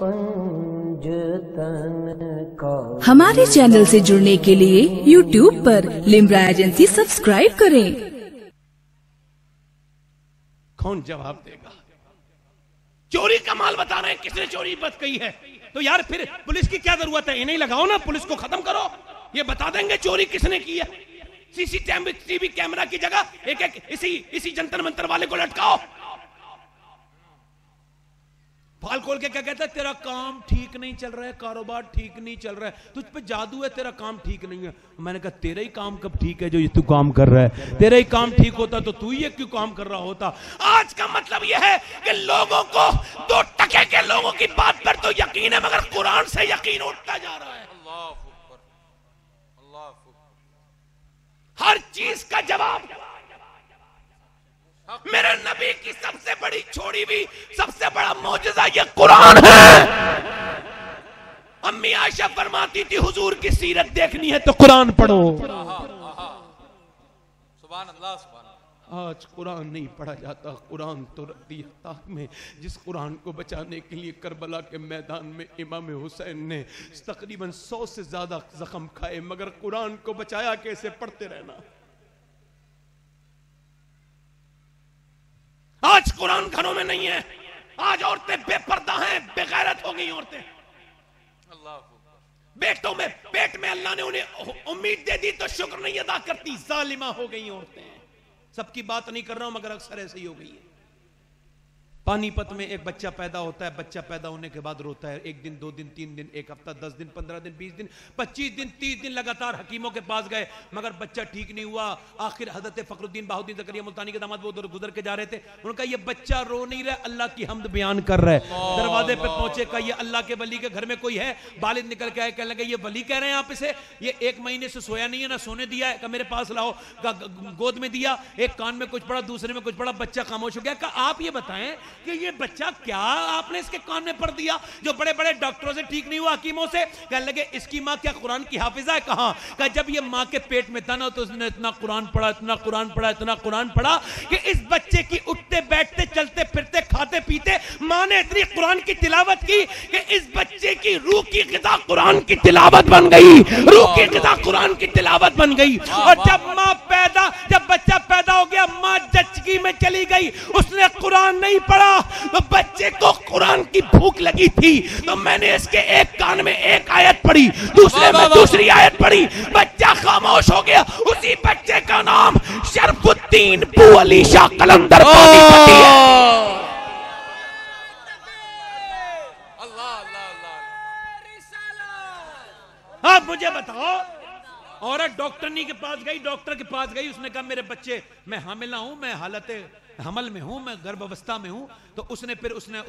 पंजतन का। हमारे चैनल से जुड़ने के लिए YouTube पर लिम्रा एजेंसी सब्सक्राइब करें। कौन जवाब देगा? चोरी का माल बता रहे हैं, किसने चोरी बत कही है? तो यार फिर पुलिस की क्या जरूरत है? इन्हें लगाओ ना, पुलिस को खत्म करो, ये बता देंगे चोरी किसने की है। सीसीटीवी कैमरा की जगह एक एक इसी जंतर मंतर वाले को लटकाओ। फाल खोल के क्या कहता है? तेरा काम ठीक नहीं चल रहा है, कारोबार ठीक नहीं चल रहा है, तुझ पे जादू है, तेरा काम ठीक नहीं है। मैंने कहा तेरा ही काम कब ठीक है जो ये तू काम कर रहा है? तेरा ही काम ठीक होता तो तू ये क्यों काम कर रहा होता? आज का मतलब यह है कि लोगों को 2 टके के लोगों की बात पर तो यकीन है, मगर कुरान से यकीन उठता जा रहा है। हर चीज का जवाब मेरे नबी की सबसे बड़ी छोड़ी भी सबसे बड़ा मौजज़ा ये कुरान है। अम्मी आयशा फरमाती थी हुजूर की सीरत देखनी है तो कुरान पढ़ो। सुभान अल्लाह, सुभान अल्लाह। आज कुरान नहीं पढ़ा जाता, कुरान तो रख दिया ताक में। जिस कुरान को बचाने के लिए करबला के मैदान में इमाम हुसैन ने तकरीबन 100 से ज्यादा जख्म खाए, मगर कुरान को बचाया कैसे? पढ़ते रहना। आज कुरान घरों में नहीं है। आज औरतें बेपर्दा हैं, बेगैरत हो गई औरतें। बेटों में पेट में अल्लाह ने उन्हें उम्मीद दे दी तो शुक्र नहीं अदा करती, जालिमा हो गई औरतें। सबकी बात नहीं कर रहा हूं, मगर अक्सर ऐसे ही हो गई है। पानीपत में एक बच्चा पैदा होता है, बच्चा पैदा होने के बाद रोता है। 1 दिन, 2 दिन, 3 दिन, 1 हफ्ता, 10 दिन, 15 दिन, 20 दिन, 25 दिन, 30 दिन लगातार हकीमों के पास गए, मगर बच्चा ठीक नहीं हुआ। आखिर हजरत फखरुद्दीन बाहुद्दीन ज़करिया मुल्तानी के दामाद वो गुजर के जा रहे थे। उनका ये बच्चा रो नहीं रहा, अल्लाह की हमद बयान कर रहा है। दरवाजे पे पहुंचे, का ये अल्लाह के वली के घर में कोई है? वालिद निकल के आए, कहने लगे ये वली कह रहे हैं आप इसे, ये 1 महीने से सोया नहीं है, ना सोने दिया है। मेरे पास लाओ, गोद में दिया, एक कान में कुछ पड़ा, दूसरे में कुछ पड़ा, बच्चा खामोश हो गया। आप ये बताएं कि ये बच्चा क्या आपने इसके कान में पढ़ दिया जो बड़े बड़े डॉक्टरों से ठीक नहीं हुआ, हकीमों से? कहने लगे इसकी मां क्या कुरान की हाफिजा है? कहा जब ये मां के पेट में था ना तो उसने इतना कुरान पढ़ा, इतना कुरान पढ़ा, इतना कुरान पढ़ा कि इस बच्चे की उठते बैठते चलते फिरते खाते पीते मां ने इतनी कुरान की तिलावत की कि इस बच्चे की रूह की ग़िज़ा कुरान की तिलावत बन गई। रूह की ग़िज़ा कुरान की तिलावत बन गई। और जब बच्चा पैदा हो गया, मां जच्चगी में चली गई, उसने कुरान नहीं पढ़ा तो बच्चे को कुरान की भूख लगी थी, तो मैंने इसके एक कान में एक आयत पढ़ी, दूसरे में दूसरी आयत पढ़ी, बच्चा खामोश हो गया। उसी बच्चे का नाम शरफुद्दीन बू अली शाह कलंदर पानीपती है। आप मुझे बताओ, औरत डॉक्टरनी के पास गई, डॉक्टर के पास गई, उसने कहा मेरे बच्चे, मैं हामिला हूं, मैं हालत हमल में हूं, मैं गर्भावस्था में हूं। तो उसने फिर उसने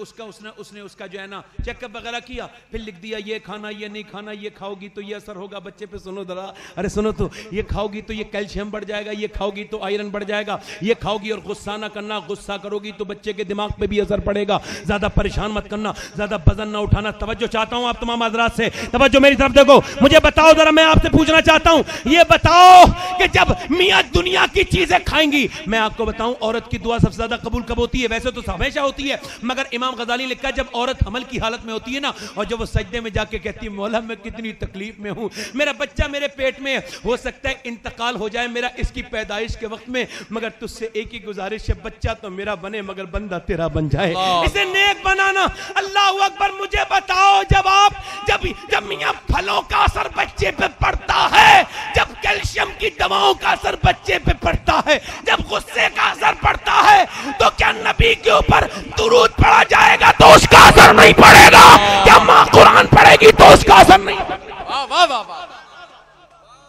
उसका जो है ना चेकअप वगैरह किया, फिर लिख दिया ये खाना, ये नहीं खाना, ये खाओगी तो ये असर होगा बच्चे पे। सुनो जरा, अरे सुनो तो, ये खाओगी तो ये कैल्शियम बढ़ जाएगा, ये खाओगी तो आयरन बढ़ जाएगा, ये खाओगी और गुस्सा ना करना, गुस्सा करोगी तो बच्चे के दिमाग पे भी असर पड़ेगा, ज्यादा परेशान मत करना, ज्यादा वजन ना उठाना। तवज्जो चाहता हूं आप तमाम हज़रात से, तवज्जो मेरी तरफ देखो। मुझे बताओ जरा, मैं आपसे पूछना चाहता हूं, ये बताओ कि जब मियां दुनिया की चीजें खाएंगी, मैं आपको बताऊं औरत की दुआ सबसे ज्यादा कबूल कब होती है? वैसे तो हमेशा होती है, मगर इमाम गजाली लिखा है जब औरत हमल की हालत में होती है ना, और जब वो सजदे में जाके कहती है मौला मैं कितनी तकलीफ में हूं, मेरा बच्चा मेरे पेट में, हो सकता है इंतकाल हो जाए मेरा इसकी पैदाइश के वक्त में, मगर तुझसे एक ही गुजारिश है, बच्चा तो मेरा बने मगर बंदा तेरा बन जाए, इसे नेक बनाना। अल्लाह अकबर। मुझे बताओ, जब मियां फलों का असर बच्चे पे पड़ता है, जब कैल्शियम की दवाओं का असर बच्चे पे पड़ता है, जब गुस्से का असर पड़ता है, तो क्या नबी के ऊपर दुरूद पढ़ा जाएगा तो उसका असर नहीं पड़ेगा? क्या मां कुरान पढ़ेगी तो उसका असर नहीं? वाह वाह वाह वाह,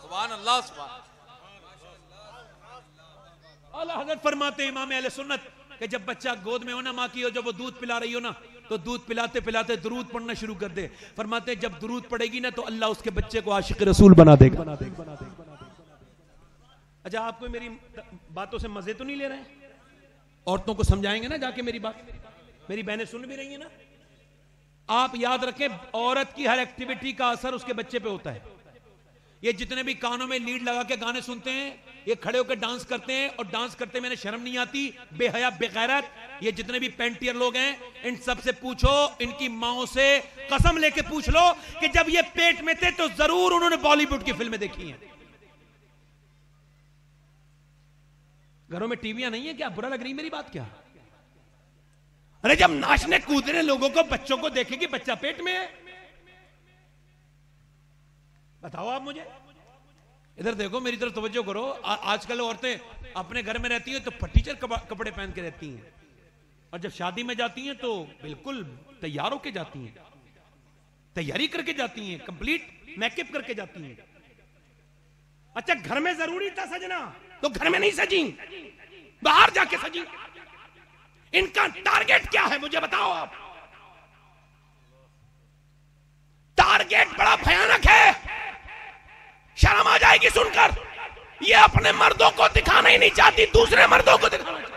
सुभान अल्लाह, सुभान अल्लाह। हज़रत फरमाते इमाम अहले सुन्नत कि जब बच्चा गोद में हो ना मां की, और जब वो दूध पिला रही हो ना, तो दूध पिलाते पिलाते दुरूद पढ़ना शुरू कर दे। फरमाते जब दुरूद पड़ेगी ना तो अल्लाह उसके बच्चे को आशिक रसूल बना देगा। अच्छा, आपको मेरी बातों से मजे तो नहीं ले रहे हैं? औरतों को समझाएंगे ना जाके, मेरी बात मेरी बहनें सुन भी रही है ना। आप याद रखें, औरत की हर एक्टिविटी का असर उसके बच्चे पे होता है। ये जितने भी कानों में लीड लगा के गाने सुनते हैं, ये खड़े होकर डांस करते हैं और डांस करते में शर्म नहीं आती, बेहया बेगैरत। ये जितने भी पेंटियर लोग हैं इन सब से पूछो, इनकी माओ से कसम लेके पूछ लो कि जब ये पेट में थे तो जरूर उन्होंने बॉलीवुड की फिल्में देखी हैं। घरों में टीवियां नहीं है क्या? बुरा लग रही मेरी बात क्या? अरे जब नाचने कूदने लोगों को, बच्चों को देखेगी बच्चा पेट में है, बताओ आप मुझे। इधर देखो, मेरी तरफ तवज्जो करो। आजकल औरतें अपने घर में रहती हैं तो फटीचर कपड़े पहन के रहती हैं, और जब शादी में जाती हैं तो बिल्कुल तैयार होके जाती हैं, तैयारी करके जाती हैं, कंप्लीट मेकअप करके जाती हैं। अच्छा, घर में जरूरी था सजना तो घर में नहीं सजी, बाहर जाके सजी। इनका टारगेट क्या है मुझे बताओ आप? टारगेट बड़ा भयानक है, शर्म आ जाएगी सुनकर। ये अपने मर्दों को दिखाना ही नहीं चाहती, दूसरे मर्दों को दिखाना चाहती।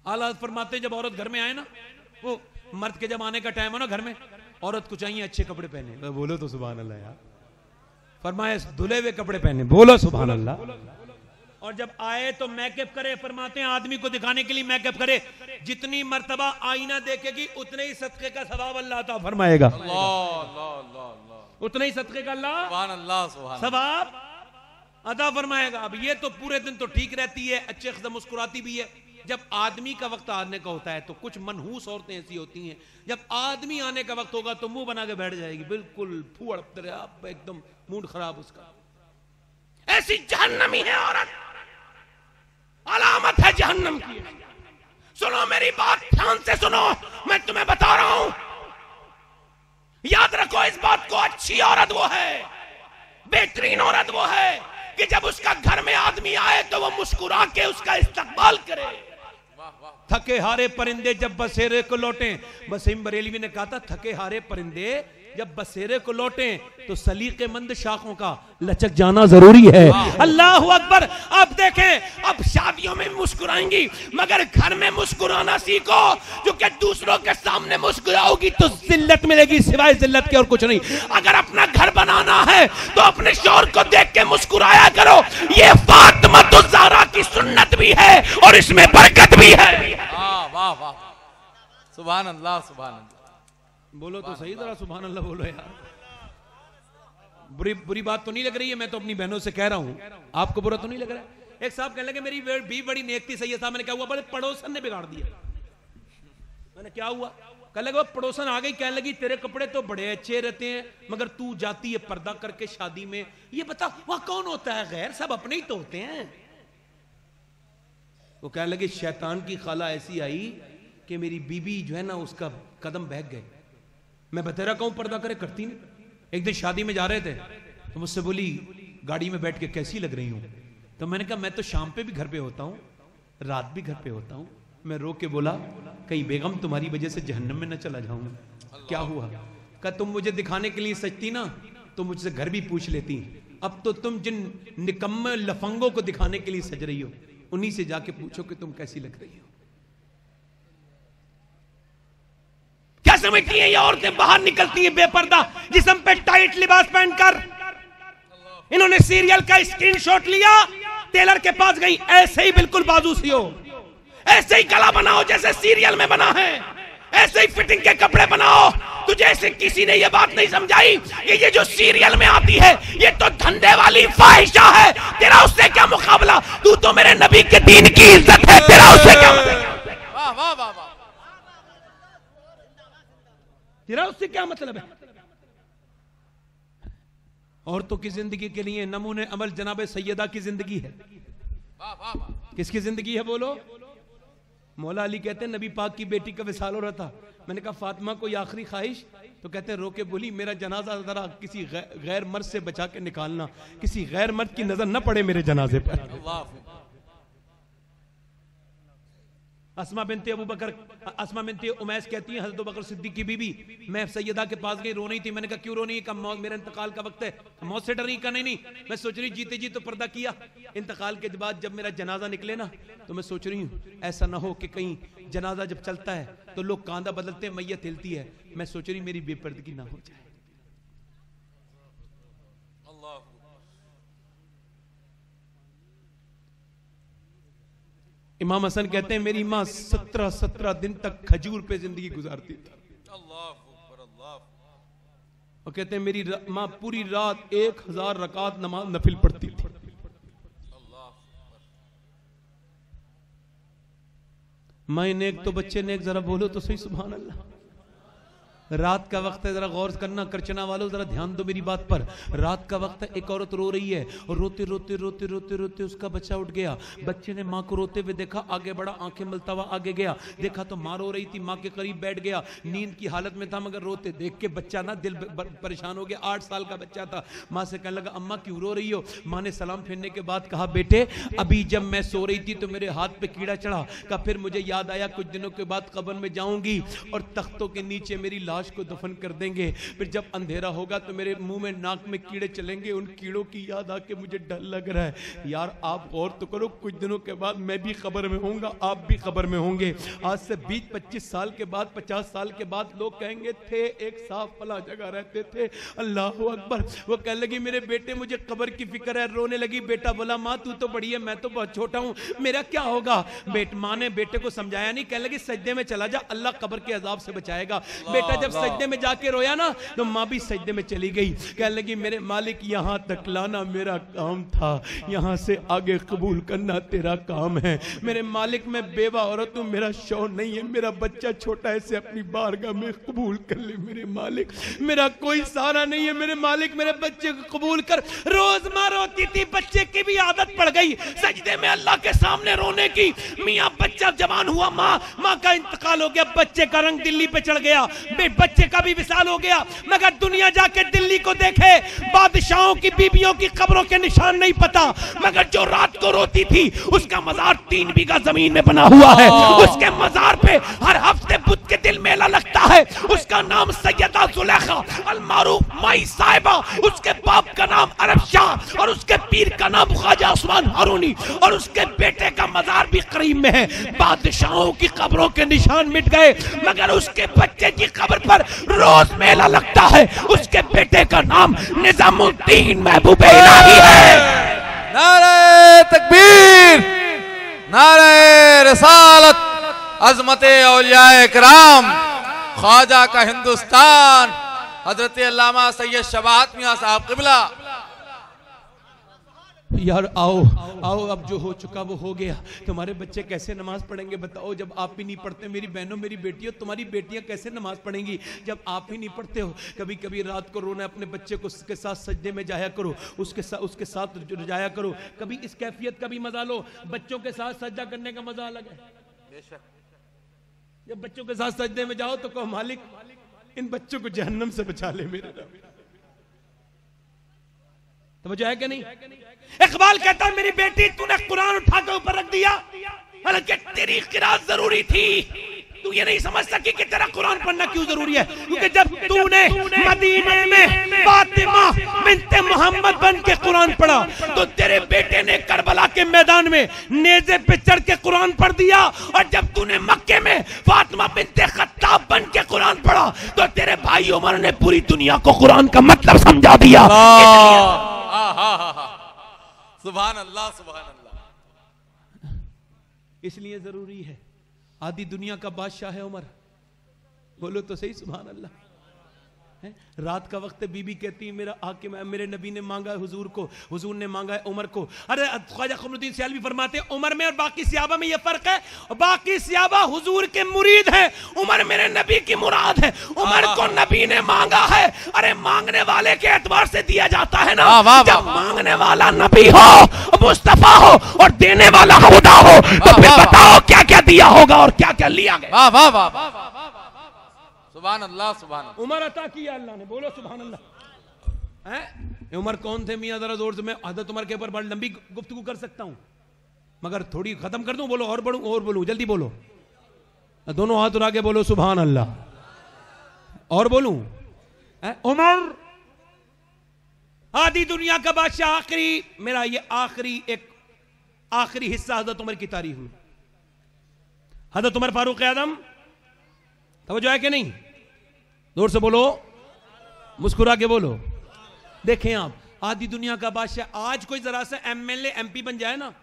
आला फरमाते जब औरत घर में आए ना, वो मर्द के जब आने का टाइम हो ना घर में, औरत को चाहिए अच्छे कपड़े पहने। बोलो तो सुभान अल्लाह यार। फरमाए धुले हुए कपड़े पहने, बोलो सुभान अल्लाह। और जब आए तो मेकअप करे। फरमाते हैं आदमी को दिखाने के लिए मेकअप करे। जितनी मर्तबा आईना देखेगी उतने ही सदके का सवाब अल्लाह अता फरमाएगा। उतने ही सदके का अल्लाह सवाब अता फरमाएगा। अब ये तो पूरे दिन तो ठीक रहती है, अच्छे खासा मुस्कुराती भी है। जब आदमी का वक्त आने का होता है तो कुछ मनहूस औरतें ऐसी होती हैं, जब आदमी आने का वक्त होगा तो मुंह बना के बैठ जाएगी, बिल्कुल फूड़ एकदम मूड खराब उसका। ऐसी जहन्नमी है औरत, अलामत है जहन्नम की। सुनो मेरी बात, ध्यान से सुनो, मैं तुम्हें बता रहा हूं, याद रखो इस बात को। अच्छी औरत वो है, बेहतरीन औरत वो है कि जब उसका घर में आदमी आए तो वो मुस्कुरा के उसका इस्तकबाल करे। थके हारे परिंदे जब बसेरे को लौटे, वसीम बरेलवी ने कहा था, थके हारे परिंदे जब बसेरे को लौटे तो सलीकेमंद शाखों का लचक जाना जरूरी है। अल्लाह अकबर। अब देखें, अब शादियों में मुस्कुराएंगी मगर घर में मुस्कुराना सीखो, क्योंकि दूसरों के सामने मुस्कुराओगी तो जिल्लत मिलेगी, सिवाय जिल्लत के और कुछ नहीं। अगर अपना घर बनाना है तो अपने शौहर को देख के मुस्कुराया करो। ये फातिमा ज़हरा की सुन्नत भी है और इसमें बरकत भी है। वाह वाह, सुभान अल्लाह, सुभान अल्लाह। बोलो तो सही, जरा सुभान अल्लाह बोलो यार। बुरी बात तो नहीं लग रही है? मैं तो अपनी बहनों से कह रहा हूं, आपको बुरा तो नहीं लग रहा है? एक साहब कहने लगे मेरी भी बड़ी नेक थी सैयद साहब। मैंने क्या हुआ? बोले पड़ोसन ने बिगाड़ दिया। मैंने क्या हुआ? कहने लगे पड़ोसन आ गई, कहने लगी तेरे कपड़े तो बड़े अच्छे रहते हैं मगर तू जाती है पर्दा करके शादी में, ये बता वहां कौन होता है? गैर सब अपने ही तो होते हैं। वो कहने लगे शैतान की खाला ऐसी आई कि मेरी बीबी जो है ना उसका कदम बहक गए। मैं बतेरा कहूं पर्दा करे, करती नहीं। एक दिन शादी में जा रहे थे तो मुझसे बोली गाड़ी में बैठ के कैसी लग रही हूं? तो मैंने कहा मैं तो शाम पे भी घर पे होता हूं, रात भी घर पे होता हूं। मैं रो के बोला कहीं बेगम तुम्हारी वजह से जहन्नम में न चला जाऊं। क्या हुआ? कहा तुम मुझे दिखाने के लिए सजती ना तो मुझसे घर भी पूछ लेती। अब तो तुम जिन निकम्मे लफंगों को दिखाने के लिए सज रही हो उन्हीं से जाके पूछो कि तुम कैसी लग रही हो। क्या समझती हैं ये औरतें? बाहर निकलती हैं बेपर्दा, जिस्म पे टाइट लिबास पहनकर। इन्होंने सीरियल का स्क्रीनशॉट लिया, टेलर के पास गई, ऐसे ही बिल्कुल बाजू सियो, ऐसे ही गला बनाओ जैसे सीरियल में बना है, ऐसे ही फिटिंग के कपड़े बनाओ। तुझे ऐसे किसी ने ये बात नहीं समझाई कि ये जो सीरियल में आती है ये तो धंधे वाली फाहिशा है। तेरा उससे क्या मुकाबला? तू तो मेरे नबी के दीन की इज्जत है, तेरा उससे क्या मतलब? वाह वाह वाह वाह, तेरा उससे क्या मतलब है? औरतों की जिंदगी के लिए नमूने अमल जनाब सैयदा की जिंदगी है। वाह वाह वाह। किसकी जिंदगी है बोलो? मौला अली कहते हैं नबी पाक की बेटी का विसाल हो रहा था। मैंने कहा फातिमा कोई आखिरी ख्वाहिश? तो कहते हैं रो के बोली मेरा जनाजा जरा किसी गैर मर्द से बचा के निकालना, किसी गैर मर्द की नजर न पड़े मेरे जनाजे पर। अस्मा बिनते अबू बकर, अस्मा बिनते उमैस कहती है हज़रत अबू बकर सिद्दीक की बीबी, मैं सैयदा के पास गई, रो रही थी। मैंने कहा क्यों रो रही है? कहा मेरा इंतकाल का वक्त है। मौत से डर रही? का नहीं, मैं सोच रही जीते जी तो पर्दा किया, इंतकाल के बाद जब मेरा जनाजा निकले ना तो मैं सोच रही हूँ ऐसा ना हो कि कहीं जनाजा जब चलता है तो लोग कांधा बदलते हैं, मैयत हिलती है, मैं सोच रही मेरी बेपर्दगी ना हो जाए। इमाम हसन कहते हैं मेरी माँ 17 दिन तक खजूर पे जिंदगी गुजारती थी। और कहते हैं मेरी माँ पूरी रात 1000 रकात नमाज नफिल पढ़ती थी। माँ नेक तो बच्चे नेक, जरा बोलो तो सही सुभान अल्लाह। रात का वक्त है, जरा गौर करना करचना वालों, जरा ध्यान दो मेरी बात पर। रात का वक्त है, एक औरत रो रही है और रोते रोते रोते रोते रोते उसका बच्चा उठ गया। बच्चे ने माँ को रोते हुए देखा, आगे बढ़ा, आंखें मलता हुआ आगे गया, देखा तो माँ रो रही थी, माँ के करीब बैठ गया। नींद की हालत में था मगर रोते देख के बच्चा ना दिल परेशान हो गया। 8 साल का बच्चा था। माँ से कहने लगा अम्मा क्यों रो रही हो? माँ ने सलाम फेरने के बाद कहा बेटे अभी जब मैं सो रही थी तो मेरे हाथ पे कीड़ा चढ़ा का, फिर मुझे याद आया कुछ दिनों के बाद कब्र में जाऊंगी और तख्तों के नीचे मेरी लाश को दफन कर देंगे, फिर जब अंधेरा होगा तो मेरे मुंह में नाक में कीड़े चलेंगे, उन कीड़ों की याद आके मुझे डर लग रहा है। यार आप गौर तो करो, कुछ दिनों के बाद मैं भी कब्र में होऊंगा, आप भी कब्र में होंगे। आज से 20-25 साल के बाद, 50 साल के बाद लोग कहेंगे थे एक साफ फला जगह रहते थे, अल्लाह अकबर। वो कहने लगी मेरे बेटे मुझे कब्र की फिक्र है, रोने लगी। बेटा बोला माँ तू तो बड़ी है, मैं तो बहुत छोटा हूँ, मेरा क्या होगा? माँ ने बेटे को समझाया नहीं, कहने लगी सजदे में चला जा, अल्लाह कब्र के अजाब से बचाएगा। बेटा जब सजदे में जाके रोया ना तो माँ भी सजदे में चली गई। कहने लगी मेरे मालिक यहाँ तक लाना मेरा काम था, यहाँ से आगे कबूल करना तेरा काम है। मेरे मालिक मैं बेवा औरत हूँ, मेरा शौहर नहीं है, मेरा बच्चा छोटा है, इसे अपनी बारगाह में कबूल कर ले मेरे मालिक, मेरा कोई सहारा नहीं है मेरे मालिक, मेरे बच्चे को कबूल कर। रोज माँ रोती थी, बच्चे की भी आदत पड़ गई सजदे में अल्लाह के सामने रोने की। मियाँ बच्चा जवान हुआ, माँ का इंतकाल हो गया, बच्चे का रंग दिल्ली पे चढ़ गया, बच्चे का भी विसाल हो गया। मगर दुनिया जाके दिल्ली को देखे, बादशाहों की बीबियों की कब्रों के निशान नहीं पता, मगर जो रात को रोती थी उसका मजार 3 बीघा जमीन में बना हुआ है। उसके मजार पे हर हफ्ते बुध के दिल मेला लगता है। उसका नाम सैयदा जुलेखा अल मारूफ माई साहिबा, उसके बाप का नाम अरब शाह और उसके पीर का नाम ख्वाजा उस्मान हारूनी, और उसके बेटे का मजार भी करीब में है। बादशाहों की कब्रों के निशान मिट गए, मगर उसके बच्चे की कब्र पर रोज मेला लगता है। उसके बेटे का नाम निजामुद्दीन महबूब इलाही है। नारे तकबीर, नारे रसालत, अजमते औलियाए किराम, ख्वाजा का हिंदुस्तान, हजरत अल्लामा सैयद शबात मियां साहब क़िबला। यार आओ आओ, अब जो हो चुका वो हो गया। तुम्हारे बच्चे कैसे नमाज पढ़ेंगे बताओ, जब आप भी नहीं पढ़ते? मेरी बहनों मेरी बेटियों, तुम्हारी बेटियां कैसे नमाज पढ़ेंगी जब आप ही नहीं पढ़ते हो? कभी कभी रात को रोना, अपने बच्चे को उसके साथ सजदे में जाया करो, उसके साथ जाया करो। कभी इस कैफियत का भी मजा लो, बच्चों के साथ सजदा करने का मजा अलग है। जब बच्चों के साथ सजदे में जाओ तो कहो मालिक इन बच्चों को जहन्नम से बचा ले मेरे रब। तो वजह है कि नहीं? इकबाल कहता है मेरी बेटी तूने कुरान उठा के ऊपर रख दिया, हालांकि तेरी किरात जरूरी थी। तू ये नहीं समझ सकी कि तेरा कुरान पढ़ना क्यों जरूरी है, क्योंकि जब तूने मदीने में फातिमा बिन्ते मोहम्मद बन के कुरान पढ़ा तो तेरे बेटे ने करबला के मैदान में नेज़े पे चढ़ के कुरान पढ़ दिया, और जब तूने मक्के में फातिमा बिन्ते खत्ताब बन के कुरान पढ़ा तो तेरे भाई उमर ने पूरी दुनिया को कुरान का मतलब समझा दिया। सुभान अल्लाह, सुभान अल्लाह। इसलिए जरूरी है। आधी दुनिया का बादशाह है उमर, बोलो तो सही सुभान अल्लाह। रात का वक्त बीबी कहती है मेरा हाकिम है, मेरे नबी ने मांगा है हुजूर को, हुजूर ने मांगा है उमर को। अरे ख्वाजा क़मरुद्दीन सियालवी फरमाते हैं उमर में और बाकी सियाबा में यह फर्क है, बाकी सियाबा हुजूर के मुरीद हैं, उमर मेरे नबी की मुराद है। उमर को नबी ने मांगा है। अरे मांगने वाले के एतबार से दिया जाता है ना, जब मांगने वाला नबी हो, मुस्तफा हो और देने वाला खुदा हो, तो फिर बताओ क्या क्या दिया होगा और क्या क्या लिया गया। वाह वाह वाह वाह, सुभान अल्लाह, सुभान अल्लाह। उमर अता किया अल्लाह ने, बोलो सुभान अल्लाह। हैं उमर कौन थे मियां? जरा जोर से, मैं हज़रत उमर के ऊपर बड़ी लंबी गुफ्तगू कर सकता हूं, मगर थोड़ी खत्म कर दूं। बोलो और बढ़ूं और बोलूं, जल्दी बोलो, दोनों हाथ उठा के बोलो सुभान अल्लाह। और बोलूं उमर आधी दुनिया का बादशाह, आखिरी मेरा ये आखिरी हिस्सा हज़रत उमर की तारीफ में। हज़रत उमर फारूक आज़म, तवज्जो है कि नहीं? जोर से बोलो, मुस्कुरा के बोलो। देखें आप, आधी दुनिया का बादशाह। आज कोई जरा सा एमएलए एमपी बन जाए ना,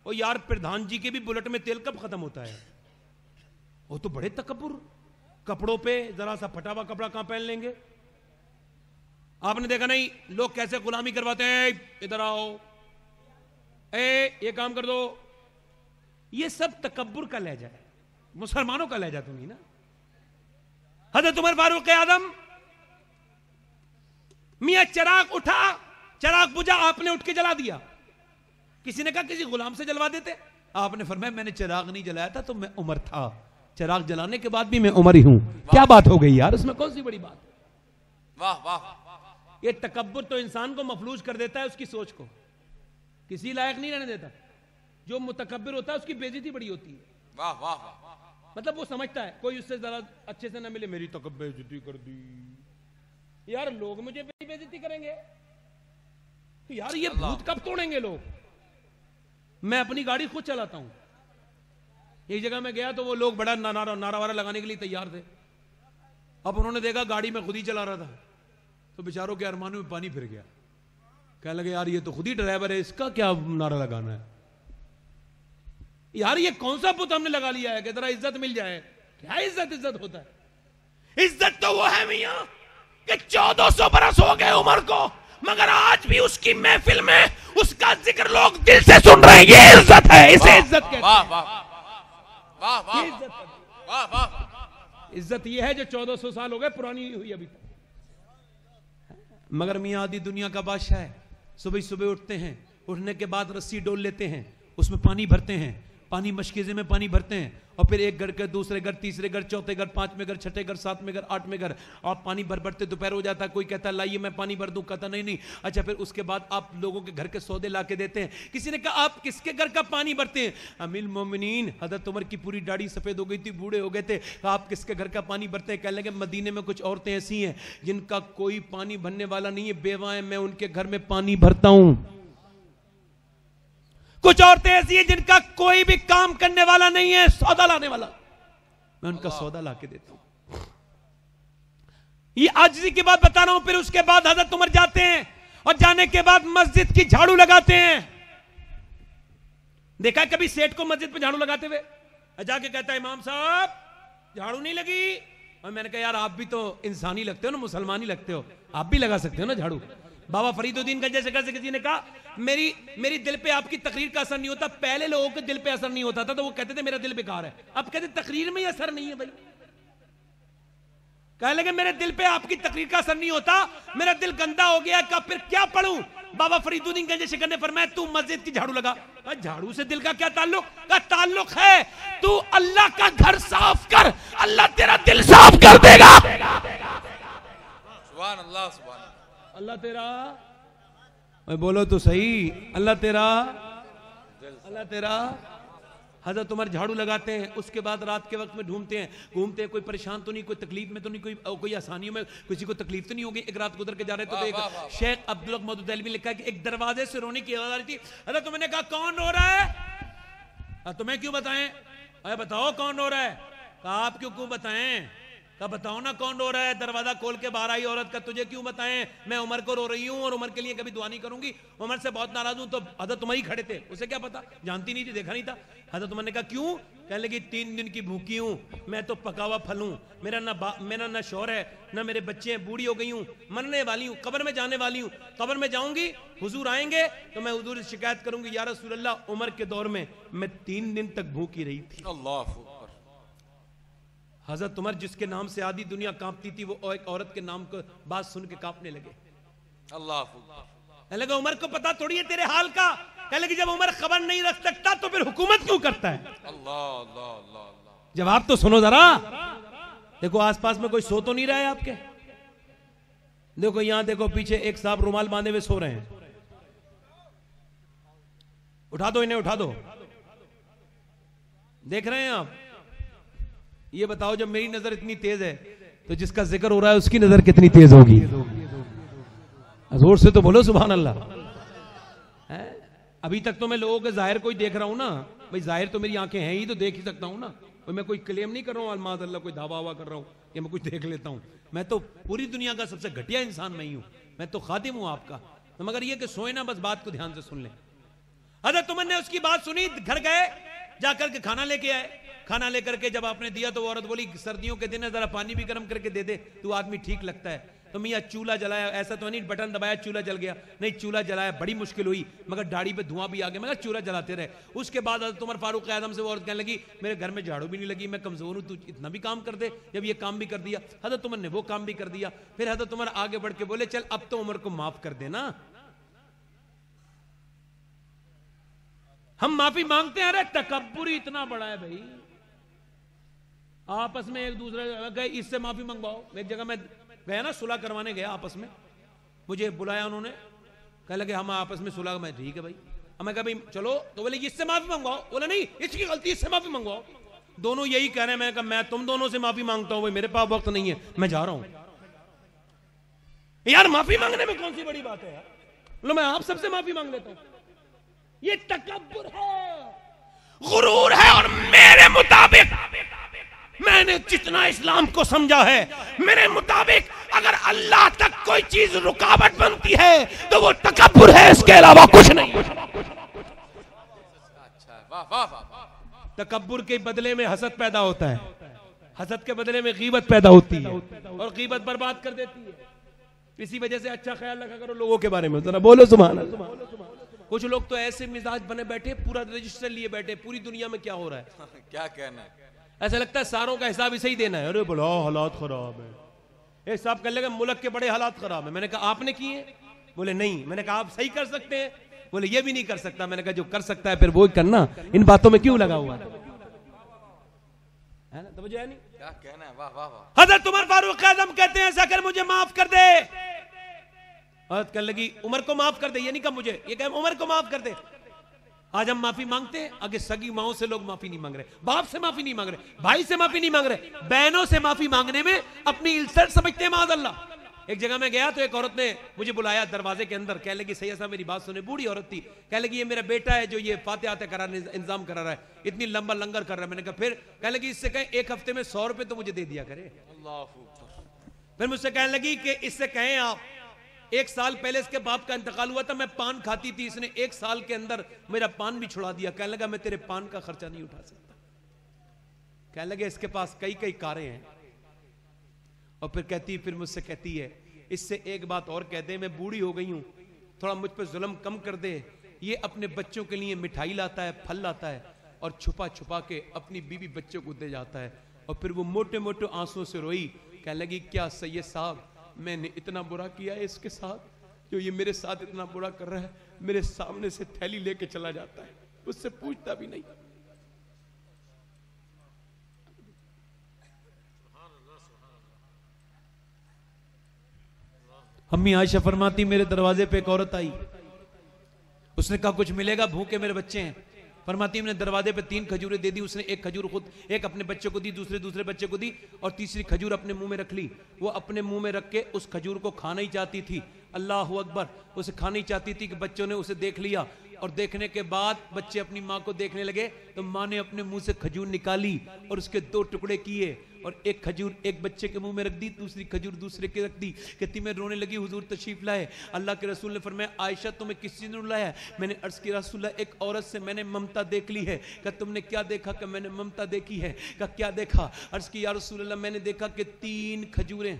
ओ यार प्रधान जी के भी बुलेट में तेल कब खत्म होता है? वो तो बड़े तकब्बुर, कपड़ों पे जरा सा फटा हुआ कपड़ा कहां पहन लेंगे? आपने देखा नहीं लोग कैसे गुलामी करवाते हैं, इधर आओ, ये काम कर दो। ये सब तकब्बुर का लहजा है, मुसलमानों का लहजा तो नहीं ना। हज़रत उमर फारूक आज़म, मियां चिराग उठा, चिराग बुझा, आपने उठ के जला दिया। किसी ने कहा किसी गुलाम से जलवा देते, आपने फरमाया मैंने चिराग नहीं जलाया था तो मैं उमर था, चिराग जलाने के बाद भी मैं उमर ही हूं। क्या बात हो गई यार, उसमें कौन सी बड़ी बात? वाह वाह। ये तकब्बुर तो इंसान को मफलूज कर देता है, उसकी सोच को किसी लायक नहीं रहने देता। जो मुतकब्बिर होता है उसकी बेइज्जती बड़ी होती है। वाह वाह। मतलब वो समझता है कोई उससे जरा अच्छे से ना मिले, मेरी तो बेइज्जती कर दी। यार लोग मुझे बेइज्जती करेंगे यार, ये भूत कब तोड़ेंगे लोग? मैं अपनी गाड़ी खुद चलाता हूं। एक जगह में गया तो वो लोग बड़ा नारा वारा लगाने के लिए तैयार थे। अब उन्होंने देखा गाड़ी में खुद ही चला रहा था तो बेचारों के अरमानों में पानी फिर गया। कहने लगे यार ये तो खुद ही ड्राइवर है, इसका क्या नारा लगाना है? यार ये कौन सा पुत हमने लगा लिया है कि जरा इज्जत मिल जाए? क्या इज्जत होता है? इज्जत तो वो है मियां कि 1400 बरस हो गए उमर को, मगर आज भी उसकी महफिल में उसका जिक्र लोग दिल से सुन रहे हैं। ये इज्जत है, इसे इज्जत कहते हैं। वाह वाह वाह वाह वाह। इज्जत ये है जो 1400 साल हो गए पुरानी नहीं हुई अभी तक। मगर मियां आदि दुनिया का बादशाह है। सुबह सुबह उठते हैं, उठने के बाद रस्सी डोल लेते हैं, उसमें पानी भरते हैं, पानी मशकीजे में पानी भरते हैं, और फिर एक घर के दूसरे घर, तीसरे घर, चौथे घर, पांचवें घर, छठे घर, सातवें घर, आठवें घर, और पानी भर भरते दोपहर हो जाता है। कोई कहता है लाइए मैं पानी भर दूं, कहता नहीं। अच्छा फिर उसके बाद आप लोगों के घर के सौदे ला के देते हैं। किसी ने कहा आप किसके घर का पानी भरते हैं? अमीरुल मोमिनीन हजरत उमर की पूरी दाढ़ी सफेद हो गई थी, बूढ़े हो गए थे। आप किसके घर का पानी भरते हैं? कहने लगे मदीने में कुछ औरतें ऐसी हैं जिनका कोई पानी भरने वाला नहीं है, बेवाएं, मैं उनके घर में पानी भरता हूं। कुछ औरतें ऐसी हैं जिनका कोई भी काम करने वाला नहीं है, सौदा लाने वाला, मैं उनका सौदा ला के देता हूं। ये आजिज़ी की बात बता रहा हूं। फिर उसके बाद हजरत उमर जाते हैं और जाने के बाद मस्जिद की झाड़ू लगाते हैं। देखा कभी सेठ को मस्जिद पे झाड़ू लगाते हुए? जाके कहता है इमाम साहब झाड़ू नहीं लगी। और मैंने कहा यार आप भी तो इंसान ही लगते हो ना, मुसलमान ही लगते हो, आप भी लगा सकते हो ना झाड़ू। बाबा फरीदुद्दीन गंज से किसी ने कहा मेरी दिल पे आपकी तकरीर का असर नहीं होता। पहले लोगों के दिल पे असर नहीं होता था तो वो कहते थे मेरा दिल बेकार है, अब कहते तकरीर में ही असर नहीं है भाई। कहने लगे मेरे दिल पे आपकी तकरीर का असर नहीं होता, मेरा दिल गंदा हो गया, कब फिर क्या पढ़ूं? बाबा फरीदुद्दीन गंज शिकर ने फरमाया तू मस्जिद की झाड़ू लगा। झाड़ू से दिल का क्या ताल्लुक? का ताल्लुक है तू अल्लाह का घर साफ कर, अल्लाह तेरा दिल साफ कर देगा। सुभान अल्लाह, सुभान अल्लाह तेरा, बोलो तो सही, अल्लाह तेरा। हजरत उमर झाड़ू लगाते हैं। उसके बाद रात के वक्त में घूमते हैं, कोई परेशान तो नहीं, कोई तकलीफ में तो नहीं, कोई आसानियों में किसी को तकलीफ तो नहीं होगी। एक रात गुजर के जा रहे थे तो एक शेख अब्दुल हक मौदूद देहलवी लिखा है कि एक दरवाजे से रोने की आवाज आ रही थी। हजरत उमर ने कहा कौन रो रहा है? तुम्हें क्यों बताएं? अरे बताओ कौन रो रहा है? कहा आप क्यों बताएं? कहा बताओ ना कौन रो रहा है? दरवाजा खोल के बाहर आई औरत का, तुझे क्यों बताएं? मैं उमर को रो रही हूं और उमर के लिए कभी दुआ नहीं करूंगी, उमर से बहुत नाराज हूं। तो हजरत उमर ही खड़े थे, उसे क्या पता, जानती नहीं थी, देखा नहीं था। हजरत उमर ने कहा क्यों? कहने लगी 3 दिन की भूखी हूं, मैं तो पका हुआ फल हूं, मेरा ना शौहर है ना मेरे बच्चे हैं, बूढ़ी हो गई हूं, मरने वाली हूं, कब्र में जाने वाली हूं। कब्र में जाऊंगी, हुजूर आएंगे तो मैं हुजूर से शिकायत करूंगी या रसूल अल्लाह उमर के दौर में मैं 3 दिन तक भूखी रही थी। अल्लाह। हजरत उमर जिसके नाम से आधी दुनिया कांपती थी, वो एक औरत के नाम को बात सुन के कांपने लगे। अल्लाह। कहने लगे उमर को पता थोड़ी है तेरे हाल का। कहने लगे जब उमर खबर नहीं रख सकता तो फिर हुकूमत क्यों करता है? अल्लाह अल्लाह अल्लाह। जवाब तो सुनो जरा। देखो आसपास में कोई सो तो नहीं रहा है आपके? देखो यहां देखो पीछे एक साहब रुमाल बांधे हुए सो रहे हैं, उठा दो इन्हें, उठा दो। देख रहे हैं आप? ये बताओ जब मेरी नजर इतनी तेज है तो जिसका जिक्र हो रहा है उसकी नजर कितनी तेज होगी? जोर से तो बोलो सुभान अल्लाह। अभी तक तो मैं लोगों के जाहिर को ही देख रहा हूं ना भाई, जाहिर तो मेरी आंखें हैं ही तो देख ही सकता हूं ना। तो मैं कोई क्लेम नहीं कर रहा हूं अलमाद अल्लाह, कोई दावा वावा कर रहा हूं कि मैं कुछ देख लेता हूं। मैं तो पूरी दुनिया का सबसे घटिया इंसान मैं ही हूं, मैं तो खादिम हूं आपका। तो मगर ये कि सोए ना, बस बात को ध्यान से सुन लें। हजरत उमर ने उसकी बात सुनी, घर गए, जाकर के खाना लेके आए। खाना लेकर के जब आपने दिया तो वो औरत बोली सर्दियों के दिन है, जरा पानी भी गर्म करके दे दे, तू आदमी ठीक लगता है। तो मियाँ चूल्हा जलाया, ऐसा तो नहीं बटन दबाया चूल्हा जल गया, नहीं चूल्हा जलाया, बड़ी मुश्किल हुई, मगर दाढ़ी पे धुआं भी आ गया, मगर चूल्हा जलाते रहे। उसके बाद हज़रत उमर फारूक आज़म से वो औरत कहने लगी मेरे घर में झाड़ू भी नहीं लगी, मैं कमजोर हूँ, तू इतना भी काम कर दे। जब ये काम भी कर दिया, हज़रत उमर ने वो काम भी कर दिया। फिर हज़रत उमर आगे बढ़ के बोले चल अब तो उमर को माफ कर देना, हम माफी मांगते हैं। अरे तकब्बुर ही इतना बड़ा है भाई, आपस में एक दूसरे गए इससे माफी मंगवाओ। एक जगह मैं गया ना, सुलह करवाने गया आपस में, मुझे बुलाया उन्होंने, कह लगे हम आपस में सुलह, मैं ठीक है भाई। मैं कहा भाई चलो, तो बोले इससे माफी मंगवाओ, बोले नहीं इसकी गलती, इससे माफी मंगवाओ। दोनों यही कह रहे हैं, मैं कहा मैं तुम दोनों से माफी मांगता हूं भाई, मेरे पास वक्त नहीं है, मैं जा रहा हूं। यार माफी मांगने में कौन सी बड़ी बात है यार, बोलो मैं आप सबसे माफी मांग लेता हूं। ये तकब्बुर है, गुरूर है। और मेरे मुताबिक, मैंने जितना इस्लाम को समझा है, मेरे मुताबिक अगर अल्लाह तक कोई चीज रुकावट बनती है तो वो तकब्बुर है, इसके अलावा कुछ नहीं। तकब्बुर के बदले में हसद पैदा होता है, हसद के बदले में गीबत पैदा होती है, और गीबत बर्बाद कर देती है। इसी वजह से अच्छा ख्याल रखा करो लोगों के बारे में, जरा बोलो सुभान अल्लाह। कुछ लोग तो ऐसे मिजाज बने बैठे, पूरा रजिस्टर लिए बैठे, पूरी दुनिया में क्या हो रहा है क्या कहना है, ऐसा लगता है सारों का हिसाब इसे ही देना है। अरे बोला हालात खराब है, एक साहब कह लगे मुल्क के बड़े हालात खराब है। मैंने कहा आपने किए? बोले नहीं। मैंने कहा आप सही कर सकते हैं? बोले ये भी नहीं कर सकता। मैंने कहा जो कर सकता है फिर वो करना, इन बातों में क्यों लगा हुआ है ना, तो मुझे नहीं क्या कहना है। वाह वाह वाह। हज़रत उमर फारूक आज़म कहते हैं ऐसा कर मुझे माफ कर दे। औरत कहने लगी उमर को माफ कर दे, ये नहीं कहा मुझे, ये कहा उमर को माफ कर दे। आज हम माफी मांगते हैं, आगे सगी माओ से लोग माफी नहीं मांग रहे, बाप से माफी नहीं मांग रहे, भाई से माफी नहीं मांग रहे, बहनों से माफी मांगने में अपनी इल्सट समझते हैं माज़अल्लाह। एक जगह में गया तो एक औरत ने मुझे बुलाया दरवाजे के अंदर, कह लगी सैयद साहब मेरी बात सुने। बूढ़ी औरत थी, कह लगी ये मेरा बेटा है जो ये फातिहा कराने इंतजाम करा रहा है, इतनी लंबा लंगर कर रहा है। मैंने कहा फिर? कह लगी इससे कहें एक हफ्ते में 100 रुपए तो मुझे दे दिया करे। फिर मुझसे कहने लगी कि इससे कहें आप 1 साल पहले इसके बाप का इंतकाल हुआ था, मैं पान खाती थी, इसने 1 साल के अंदर मेरा पान भी छुड़ा दिया। कहने लगा मैं तेरे पान का खर्चा नहीं उठा सकता। कहने लगे इसके पास कई कई कारें हैं। और फिर मुझसे कहती है इससे एक बात और कहते हैं, मैं बूढ़ी हो गई हूं, थोड़ा मुझ पर जुल्म कम कर दे। ये अपने बच्चों के लिए मिठाई लाता है, फल लाता है, और छुपा छुपा के अपनी बीवी बच्चों को दे जाता है। और फिर वो मोटे मोटे आंसुओं से रोई, कहने लगी क्या सैयद साहब मैंने इतना बुरा किया है इसके साथ, जो ये मेरे साथ इतना बुरा कर रहा है, मेरे सामने से थैली लेके चला जाता है, उससे पूछता भी नहीं। अम्मी आयशा फरमाती मेरे दरवाजे पे एक औरत आई, उसने कहा कुछ मिलेगा, भूखे मेरे बच्चे हैं। फरमाती मैंने दरवाजे पे 3 खजूरें दे दी। उसने एक खजूर खुद, एक अपने बच्चे को दी, दूसरे बच्चे को दी, और तीसरी खजूर अपने मुंह में रख ली। वो अपने मुंह में रख के उस खजूर को खाना ही चाहती थी। अल्लाह अकबर, उसे खाना ही चाहती थी कि बच्चों ने उसे देख लिया, और देखने के बाद बच्चे अपनी माँ को देखने लगे तो माँ ने अपने मुंह से खजूर निकाली और उसके 2 टुकड़े किए, और एक खजूर एक बच्चे के मुंह में रख दी, दूसरी खजूर दूसरे के रख दी। कहती मैं रोने लगी, हुजूर तशरीफ लाए। अल्लाह के रसूल ने फरमाया आयशा तुम्हें किस चीज़ ने रुलाया? मैंने अर्ज किया रसूलल्लाह एक औरत से मैंने ममता देख ली है। कहा तुमने क्या देखा? कि मैंने ममता देखी है। कहा क्या देखा? अर्ज की या रसूलल्लाह मैंने देखा कि 3 खजूरें